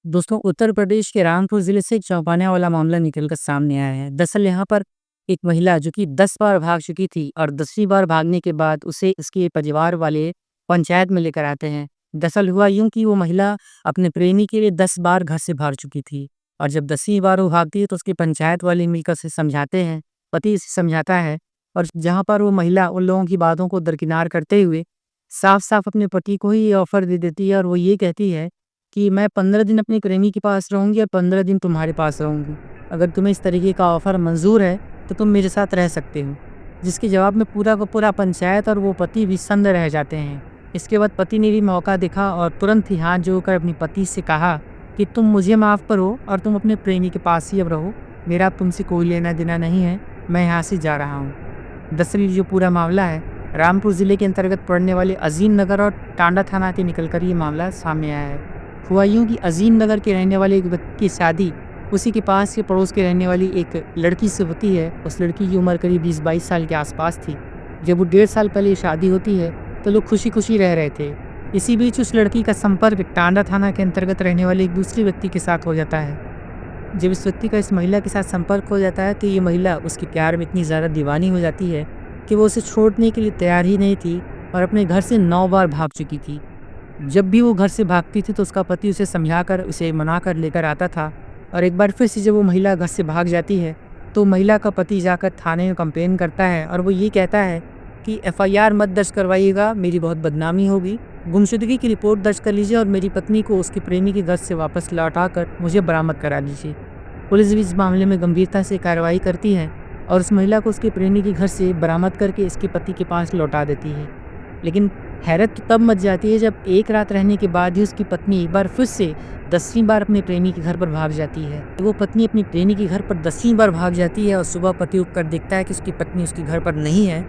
दोस्तों, उत्तर प्रदेश के रामपुर ज़िले से एक चौंकाने वाला मामला निकल कर सामने आया है। दरअसल यहाँ पर एक महिला जो कि 10 बार भाग चुकी थी और 10वीं बार भागने के बाद उसे उसके परिवार वाले पंचायत में लेकर आते हैं। दरअसल हुआ यूँ कि वो महिला अपने प्रेमी के लिए 10 बार घर से भाग चुकी थी और जब 10वीं बार वो भागती है तो उसके पंचायत वाले मिलकर उसे समझाते हैं, पति इसे समझाता है और जहाँ पर वो महिला उन लोगों की बातों को दरकिनार करते हुए साफ-साफ अपने पति को ही ये ऑफ़र दे देती है और वो ये कहती है कि मैं 15 दिन अपने प्रेमी के पास रहूँगी और 15 दिन तुम्हारे पास रहूँगी। अगर तुम्हें इस तरीके का ऑफ़र मंज़ूर है, तो तुम मेरे साथ रह सकते हो। जिसके जवाब में पूरा का पूरा पंचायत और वो पति भी सन्न रह जाते हैं। इसके बाद पति ने भी मौका देखा और तुरंत ही हाथ जोड़कर अपने पति से कहा कि तुम मुझे माफ़ करो और तुम अपने प्रेमी के पास ही अब रहो। मेरा अब तुमसे कोई लेना-देना नहीं है, मैं यहाँ से जा रहा हूँ। दरअसल ये जो पूरा मामला है, रामपुर ज़िले के अंतर्गत पड़ने वाले अज़ीम नगर और टांडा थाना के निकलकर ये मामला सामने आया है। हुआ यूँ कि अज़ीम नगर के रहने वाले एक व्यक्ति की शादी उसी के पास के पड़ोस के रहने वाली एक लड़की से होती है। उस लड़की की उम्र करीब 20-22 साल के आसपास थी। जब वो 1.5 साल पहले शादी होती है तो लोग खुशी-खुशी रह रहे थे। इसी बीच उस लड़की का संपर्क टांडा थाना के अंतर्गत रहने वाले एक दूसरे व्यक्ति के साथ हो जाता है। जब इस व्यक्ति का इस महिला के साथ संपर्क हो जाता है तो ये महिला उसके प्यार में इतनी ज़्यादा दीवानी हो जाती है कि वो उसे छोड़ने के लिए तैयार ही नहीं थी और अपने घर से 9 बार भाग चुकी थी। जब भी वो घर से भागती थी तो उसका पति उसे समझाकर उसे मनाकर लेकर आता था और एक बार फिर से जब वो महिला घर से भाग जाती है तो महिला का पति जाकर थाने में कंप्लेन करता है और वो ये कहता है कि एफआईआर मत दर्ज करवाइएगा, मेरी बहुत बदनामी होगी। गुमशुदगी की रिपोर्ट दर्ज कर लीजिए और मेरी पत्नी को उसके प्रेमी के घर से वापस लौटा कर मुझे बरामद करा लीजिए। पुलिस भी इस मामले में गंभीरता से कार्रवाई करती है और उस महिला को उसके प्रेमी के घर से बरामद करके इसके पति के पास लौटा देती है। लेकिन हैरत तो तब मच जाती है जब एक रात रहने के बाद ही उसकी पत्नी एक बार फिर से 10वीं बार अपने प्रेमी के घर पर भाग जाती है। वो पत्नी अपनी प्रेमी के घर पर 10वीं बार भाग जाती है और सुबह पति उठकर देखता है कि उसकी पत्नी उसके घर पर नहीं है,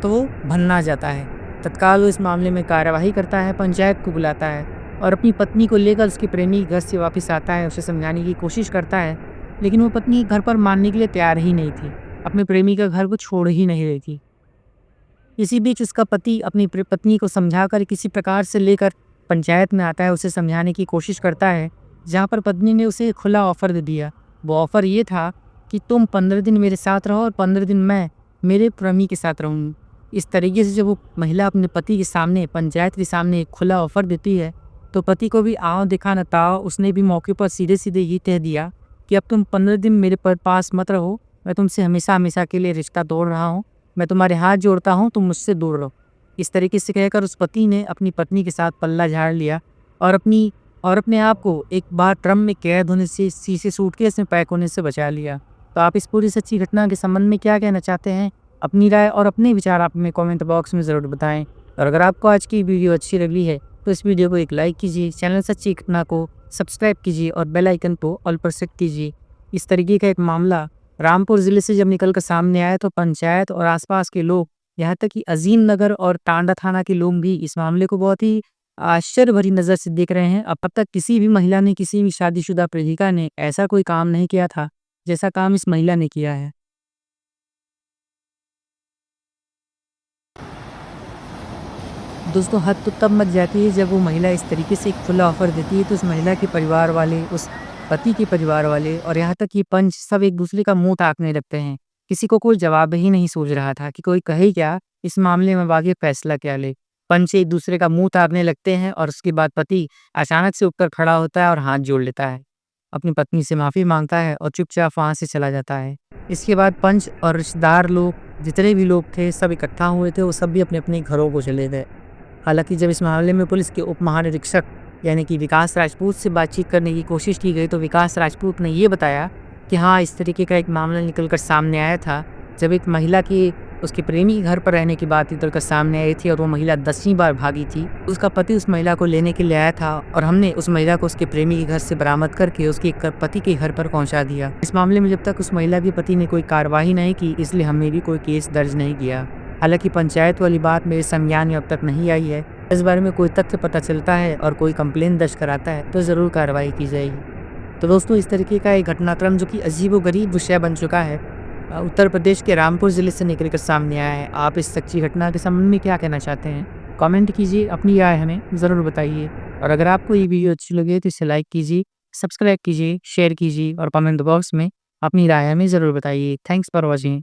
तो वो भन्ना जाता है। तत्काल वो इस मामले में कार्यवाही करता है, पंचायत को बुलाता है और अपनी पत्नी को लेकर उसके प्रेमी के घर से वापस आता है, उसे समझाने की कोशिश करता है, लेकिन वो पत्नी घर पर मानने के लिए तैयार ही नहीं थी, अपने प्रेमी का घर वो छोड़ ही नहीं रही थी। इसी बीच उसका पति अपनी पत्नी को समझाकर किसी प्रकार से लेकर पंचायत में आता है, उसे समझाने की कोशिश करता है, जहाँ पर पत्नी ने उसे खुला ऑफ़र दे दिया। वो ऑफ़र ये था कि तुम 15 दिन मेरे साथ रहो और 15 दिन मैं मेरे प्रेमी के साथ रहूँगी। इस तरीके से जब वो महिला अपने पति के सामने, पंचायत के सामने एक खुला ऑफ़र देती है, तो पति को भी आँव देखा न ताव, उसने भी मौके पर सीधे-सीधे ये कह दिया कि अब तुम 15 दिन मेरे पास मत रहो, मैं तुमसे हमेशा-हमेशा के लिए रिश्ता तोड़ रहा हूँ। मैं तुम्हारे हाथ जोड़ता हूँ, तुम मुझसे दूर रहो। इस तरीके से कहकर उस पति ने अपनी पत्नी के साथ पल्ला झाड़ लिया और अपने आप को एक बार ट्रम में कैद होने से, शीशे सूटकेस में पैक होने से बचा लिया। तो आप इस पूरी सच्ची घटना के संबंध में क्या कहना चाहते हैं? अपनी राय और अपने विचार आप हमें कमेंट बॉक्स में ज़रूर बताएं। और अगर आपको आज की वीडियो अच्छी लगी है तो इस वीडियो को एक लाइक कीजिए, चैनल सच्ची घटना को सब्सक्राइब कीजिए और बेल आइकन को ऑल पर सेट कीजिए। इस तरीके का एक मामला रामपुर ज़िले से जब निकल कर सामने आया तो पंचायत और आसपास के लोग, यहाँ तक कि अज़ीम नगर और टांडा थाना के लोग भी इस मामले को बहुत ही आश्चर्य भरी नज़र से देख रहे हैं। अब तक किसी भी महिला ने, किसी भी शादीशुदा प्रेमिका ने ऐसा कोई काम नहीं किया था जैसा काम इस महिला ने किया है। दोस्तों, हद तो तब मच जाती है जब वो महिला इस तरीके से एक खुला ऑफ़र देती है तो उस महिला के परिवार वाले, उस पति के परिवार वाले और यहाँ तक कि पंच सब एक दूसरे का मुंह ताकने लगते हैं। किसी को कोई जवाब ही नहीं सूझ रहा था कि कोई कहे क्या, इस मामले में आगे फैसला क्या ले। पंच एक दूसरे का मुंह ताकने लगते हैं और उसके बाद पति अचानक से उठकर खड़ा होता है और हाथ जोड़ लेता है, अपनी पत्नी से माफ़ी मांगता है और चुपचाप वहाँ से चला जाता है। इसके बाद पंच और रिश्तेदार लोग, जितने भी लोग थे, सब इकट्ठा हुए थे, वो सब भी अपने अपने घरों को चले गए। हालांकि जब इस मामले में पुलिस के उप महानिरीक्षक यानी कि विकास राजपूत से बातचीत करने की कोशिश की गई तो विकास राजपूत ने ये बताया कि हाँ, इस तरीके का एक मामला निकल कर सामने आया था जब एक महिला की उसके प्रेमी के घर पर रहने की बात निकल कर सामने आई थी और वो महिला 10वीं बार भागी थी। उसका पति उस महिला को लेने के लिए आया था और हमने उस महिला को उसके प्रेमी के घर से बरामद करके उसके पति के घर पर पहुंचा दिया। इस मामले में जब तक उस महिला के पति ने कोई कार्रवाई नहीं की, इसलिए हमने भी कोई केस दर्ज नहीं किया। हालांकि पंचायत वाली बात मेरे संज्ञान में अब तक नहीं आई है। इस बारे में कोई तथ्य पता चलता है और कोई कंप्लेन दर्ज कराता है तो ज़रूर कार्रवाई की जाएगी। तो दोस्तों, इस तरीके का एक घटनाक्रम जो कि अजीबोगरीब विषय बन चुका है, उत्तर प्रदेश के रामपुर ज़िले से निकल कर सामने आया है। आप इस सच्ची घटना के संबंध में क्या कहना चाहते हैं? कमेंट कीजिए, अपनी राय हमें ज़रूर बताइए। और अगर आपको ये वीडियो अच्छी लगे तो इसे लाइक कीजिए, सब्सक्राइब कीजिए, शेयर कीजिए और कमेंट बॉक्स में अपनी राय हमें ज़रूर बताइए। Thanks for watching.